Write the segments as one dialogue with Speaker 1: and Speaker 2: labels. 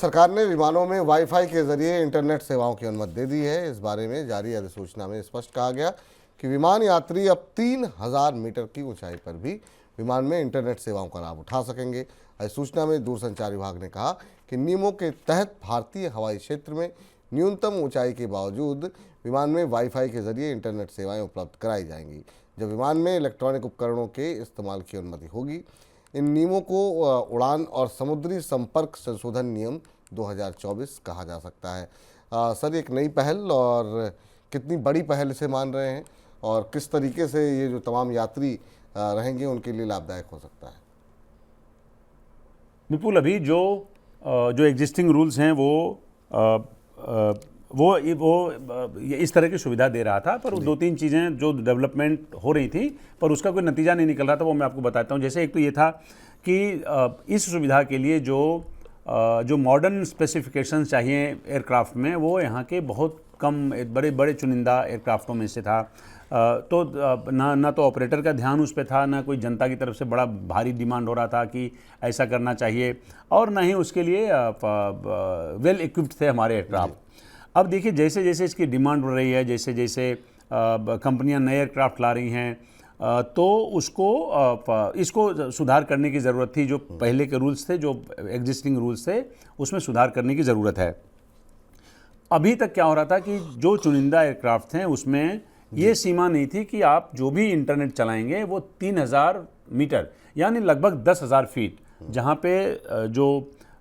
Speaker 1: सरकार ने विमानों में वाईफाई के जरिए इंटरनेट सेवाओं की अनुमति दे दी है। इस बारे में जारी अधिसूचना में स्पष्ट कहा गया कि विमान यात्री अब 3000 मीटर की ऊंचाई पर भी विमान में इंटरनेट सेवाओं का लाभ उठा सकेंगे। अधिसूचना में दूरसंचार विभाग ने कहा कि नियमों के तहत भारतीय हवाई क्षेत्र में न्यूनतम ऊंचाई के बावजूद विमान में वाईफाई के जरिए इंटरनेट सेवाएं उपलब्ध कराई जाएंगी। जब विमान में इलेक्ट्रॉनिक उपकरणों के इस्तेमाल की अनुमति होगी। इन नियमों को उड़ान और समुद्री संपर्क संशोधन नियम 2024 कहा जा सकता है। सर, एक नई पहल और कितनी बड़ी पहल इसे मान रहे हैं और किस तरीके से ये जो तमाम यात्री रहेंगे उनके लिए लाभदायक हो सकता है?
Speaker 2: विपुल, अभी जो एग्जिस्टिंग रूल्स हैं वो इस तरह की सुविधा दे रहा था, पर दो तीन चीज़ें जो डेवलपमेंट हो रही थी पर उसका कोई नतीजा नहीं निकल रहा था, वो मैं आपको बताता हूँ। जैसे एक तो ये था कि इस सुविधा के लिए जो मॉडर्न स्पेसिफिकेशंस चाहिए एयरक्राफ्ट में, वो यहाँ के बहुत कम बड़े बड़े चुनिंदा एयरक्राफ्टों में से था। तो ना तो ऑपरेटर का ध्यान उस पर था, ना कोई जनता की तरफ से बड़ा भारी डिमांड हो रहा था कि ऐसा करना चाहिए, और ना ही उसके लिए वेल इक्विप्ड थे हमारे एयरक्राफ्ट। अब देखिए, जैसे जैसे इसकी डिमांड बढ़ रही है, जैसे जैसे कंपनियां नए एयरक्राफ्ट ला रही हैं, तो इसको सुधार करने की ज़रूरत थी। जो पहले के रूल्स थे, जो एग्जिस्टिंग रूल्स थे, उसमें सुधार करने की ज़रूरत है। अभी तक क्या हो रहा था कि जो चुनिंदा एयरक्राफ्ट थे उसमें ये सीमा नहीं थी कि आप जो भी इंटरनेट चलाएंगे वो 3000 मीटर यानी लगभग 10,000 फीट, जहाँ पे जो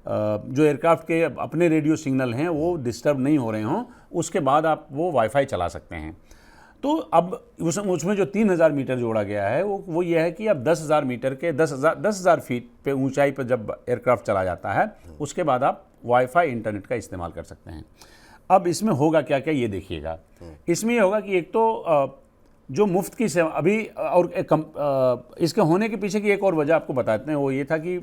Speaker 2: एयरक्राफ्ट के अपने रेडियो सिग्नल हैं वो डिस्टर्ब नहीं हो रहे हों, उसके बाद आप वो वाईफाई चला सकते हैं। तो अब उसमें जो 3000 मीटर जोड़ा गया है वो ये है कि अब 10,000 मीटर के 10,000 फीट पे ऊंचाई पर जब एयरक्राफ्ट चला जाता है, उसके बाद आप वाईफाई इंटरनेट का इस्तेमाल कर सकते हैं। अब इसमें होगा क्या क्या, ये देखिएगा। इसमें ये होगा कि एक तो जो मुफ्त की सेवा अभी, और इसके होने के पीछे की एक और वजह आपको बताते हैं, वो ये था कि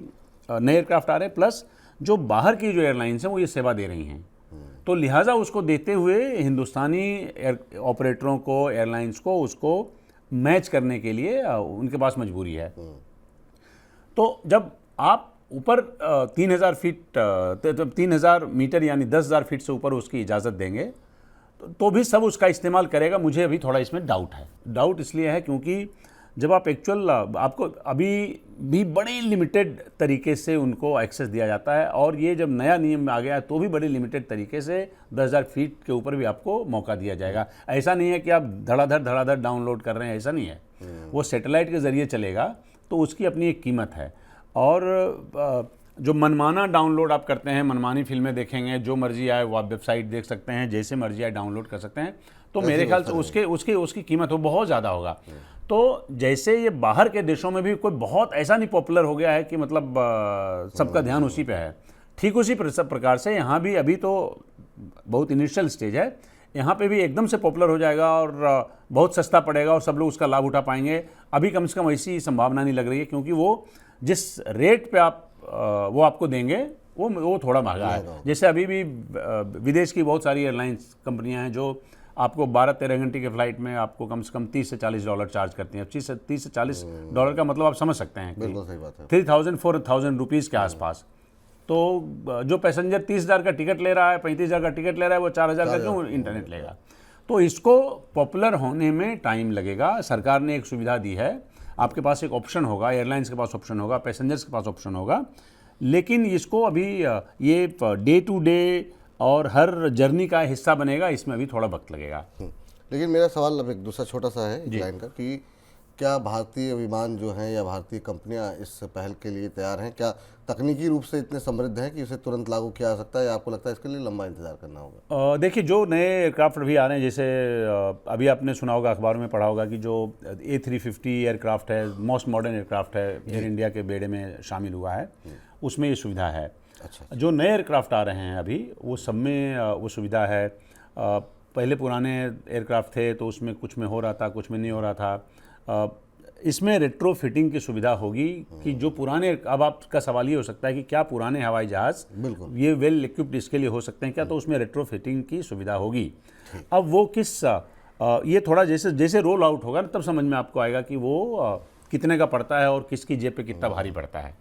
Speaker 2: नए एयरक्राफ्ट आ रहे हैं, प्लस जो बाहर की जो एयरलाइंस हैं वो ये सेवा दे रही हैं। तो लिहाजा उसको देखते हुए हिंदुस्तानी ऑपरेटरों को, एयरलाइंस को, उसको मैच करने के लिए उनके पास मजबूरी है। तो जब आप ऊपर 3000 फीट, 3000 मीटर यानी 10,000 फीट से ऊपर उसकी इजाज़त देंगे तो भी सब उसका इस्तेमाल करेगा। मुझे अभी थोड़ा इसमें डाउट है। डाउट इसलिए है क्योंकि जब आप एक्चुअल, आपको अभी भी बड़े लिमिटेड तरीके से उनको एक्सेस दिया जाता है, और ये जब नया नियम आ गया है तो भी बड़े लिमिटेड तरीके से 10,000 फीट के ऊपर भी आपको मौका दिया जाएगा। ऐसा नहीं है कि आप धड़ाधड़ डाउनलोड कर रहे हैं, ऐसा नहीं है। वो सैटेलाइट के ज़रिए चलेगा तो उसकी अपनी एक कीमत है। और जो मनमाना डाउनलोड आप करते हैं, मनमानी फिल्में देखेंगे, जो मर्जी आए वो आप वेबसाइट देख सकते हैं, जैसे मर्जी आए डाउनलोड कर सकते हैं, तो मेरे ख्याल से उसकी कीमत वो बहुत ज़्यादा होगा। तो जैसे ये बाहर के देशों में भी कोई बहुत ऐसा नहीं पॉपुलर हो गया है कि मतलब सबका ध्यान उसी पे है, ठीक उसी प्रकार से यहाँ भी अभी तो बहुत इनिशियल स्टेज है, यहाँ पे भी एकदम से पॉपुलर हो जाएगा और बहुत सस्ता पड़ेगा और सब लोग उसका लाभ उठा पाएंगे। अभी कम से कम ऐसी संभावना नहीं लग रही है, क्योंकि वो जिस रेट पे आप वो आपको देंगे वो थोड़ा महंगा है। जैसे अभी भी विदेश की बहुत सारी एयरलाइंस कंपनियां हैं जो आपको 12-13 घंटे के फ्लाइट में आपको कम से कम $30 से $40 चार्ज करती हैं। $30 से $40 का मतलब आप समझ सकते हैं,
Speaker 1: बिल्कुल सही बात है,
Speaker 2: 3,000-4,000 रुपीज़ के आसपास। तो जो पैसेंजर 30,000 का टिकट ले रहा है, 35,000 का टिकट ले रहा है, वो 4,000 का क्यों इंटरनेट लेगा? तो इसको पॉपुलर होने में टाइम लगेगा। सरकार ने एक सुविधा दी है, आपके पास एक ऑप्शन होगा, एयरलाइंस के पास ऑप्शन होगा, पैसेंजर्स के पास ऑप्शन होगा, लेकिन इसको अभी ये डे टू डे और हर जर्नी का हिस्सा बनेगा, इसमें अभी थोड़ा वक्त लगेगा।
Speaker 1: लेकिन मेरा सवाल अब एक दूसरा छोटा सा है इस लाइन का, कि क्या भारतीय विमान जो हैं या भारतीय कंपनियां इस पहल के लिए तैयार हैं? क्या तकनीकी रूप से इतने समृद्ध हैं कि उसे तुरंत लागू किया जा सकता है, या आपको लगता है इसके लिए लंबा इंतजार करना होगा?
Speaker 2: देखिए, जो नए एयरक्राफ्ट अभी आ रहे हैं, जैसे अभी आपने सुना होगा, अखबार में पढ़ा होगा कि जो A350 एयरक्राफ्ट है, मोस्ट मॉडर्न एयरक्राफ्ट है, एयर इंडिया के बेड़े में शामिल हुआ है, उसमें ये सुविधा है। अच्छा। जो नए एयरक्राफ्ट आ रहे हैं अभी, वो सब में वो सुविधा है। पहले पुराने एयरक्राफ्ट थे तो उसमें कुछ में हो रहा था, कुछ में नहीं हो रहा था। इसमें रेट्रो फिटिंग की सुविधा होगी कि जो पुराने, अब आपका सवाल ये हो सकता है कि क्या पुराने हवाई जहाज़ ये वेल इक्विप्ड इसके लिए हो सकते हैं क्या? तो उसमें रेट्रो फिटिंग की सुविधा होगी। अब वो ये थोड़ा जैसे जैसे रोल आउट होगा ना, तब समझ में आपको आएगा कि वो कितने का पड़ता है और किसकी जेब पे कितना भारी पड़ता है।